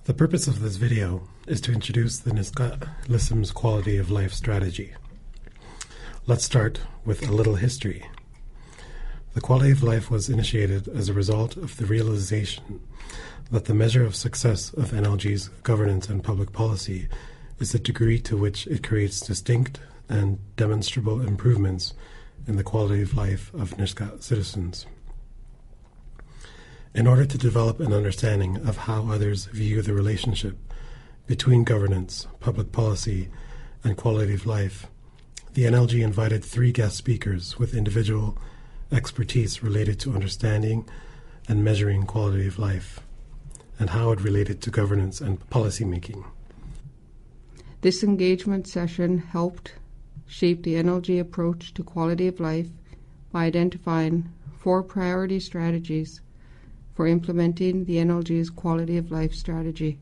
The purpose of this video is to introduce the Nisga'a LISM's quality of life strategy. Let's start with a little history. The quality of life was initiated as a result of the realization that the measure of success of NLG's governance and public policy is the degree to which it creates distinct and demonstrable improvements in the quality of life of Nisga'a citizens. In order to develop an understanding of how others view the relationship between governance, public policy, and quality of life, the NLG invited 3 guest speakers with individual expertise related to understanding and measuring quality of life, and how it related to governance and policy making. This engagement session helped shape the NLG approach to quality of life by identifying 4 priority strategies for implementing the NLG's quality of life strategy.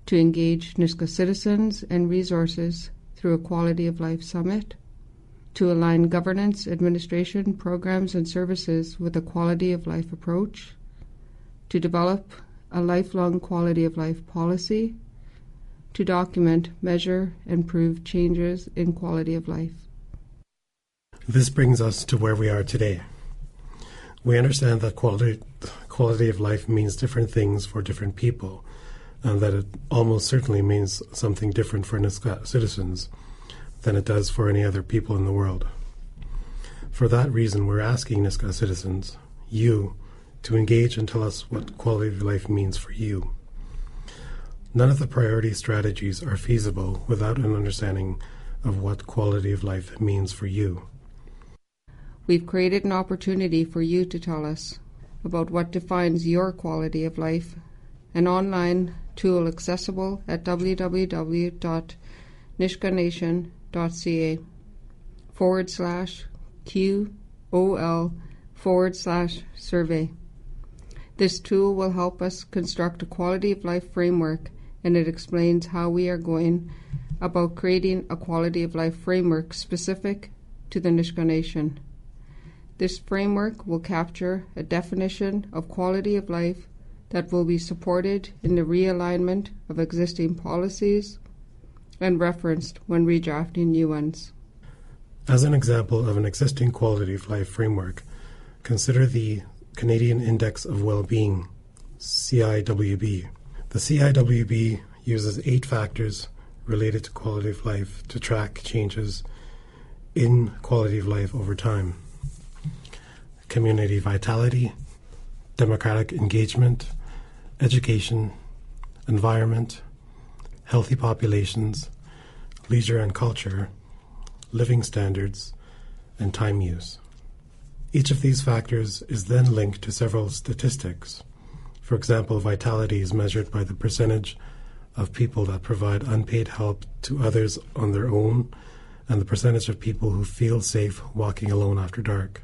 To engage Nisga'a citizens and resources through a quality of life summit, to align governance, administration, programs, and services with a quality of life approach, to develop a lifelong quality of life policy, to document, measure, and prove changes in quality of life. This brings us to where we are today. We understand that quality of life means different things for different people, and that it almost certainly means something different for Nisga'a citizens than it does for any other people in the world. For that reason, we're asking Nisga'a citizens, you, to engage and tell us what quality of life means for you. None of the priority strategies are feasible without an understanding of what quality of life means for you. We've created an opportunity for you to tell us about what defines your quality of life, an online tool accessible at www.nisgaanation.ca/QOL/survey. This tool will help us construct a quality of life framework, and it explains how we are going about creating a quality of life framework specific to the Nisga'a Nation. This framework will capture a definition of quality of life that will be supported in the realignment of existing policies and referenced when redrafting new ones. As an example of an existing quality of life framework, consider the Canadian Index of Well-Being, CIWB. The CIWB uses 8 factors related to quality of life to track changes in quality of life over time. Community vitality, democratic engagement, education, environment, healthy populations, leisure and culture, living standards, and time use. Each of these factors is then linked to several statistics. For example, vitality is measured by the percentage of people that provide unpaid help to others on their own, and the percentage of people who feel safe walking alone after dark,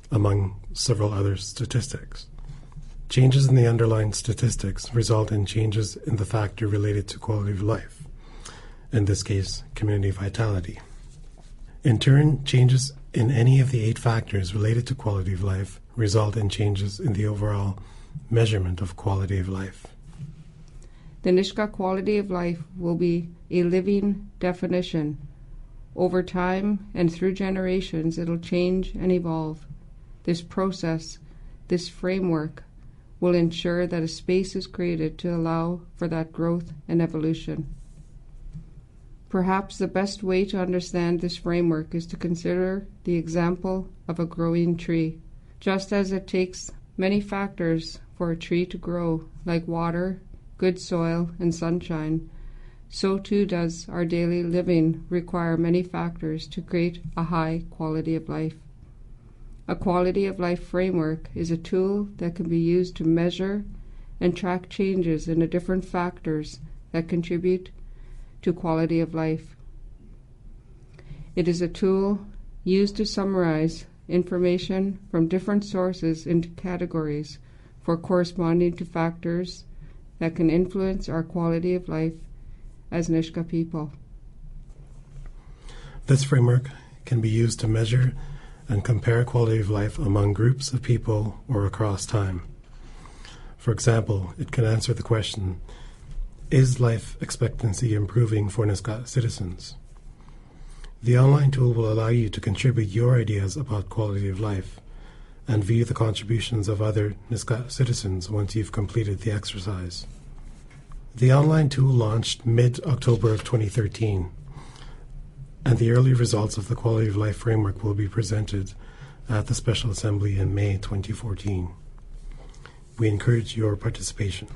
among several other statistics. Changes in the underlying statistics result in changes in the factor related to quality of life, in this case, community vitality. In turn, changes in any of the 8 factors related to quality of life result in changes in the overall measurement of quality of life. The Nisga'a quality of life will be a living definition. Over time and through generations, it'll change and evolve. This process, this framework, will ensure that a space is created to allow for that growth and evolution. Perhaps the best way to understand this framework is to consider the example of a growing tree. Just as it takes many factors for a tree to grow, like water, good soil, and sunshine, so too does our daily living require many factors to create a high quality of life. A quality of life framework is a tool that can be used to measure and track changes in the different factors that contribute to quality of life. It is a tool used to summarize information from different sources into categories for corresponding to factors that can influence our quality of life as Nisga'a people. This framework can be used to measure and compare quality of life among groups of people or across time. For example, it can answer the question, is life expectancy improving for Nisga'a citizens? The online tool will allow you to contribute your ideas about quality of life and view the contributions of other Nisga'a citizens once you've completed the exercise. The online tool launched mid-October of 2013, and the early results of the Quality of Life Framework will be presented at the Special Assembly in May 2014. We encourage your participation.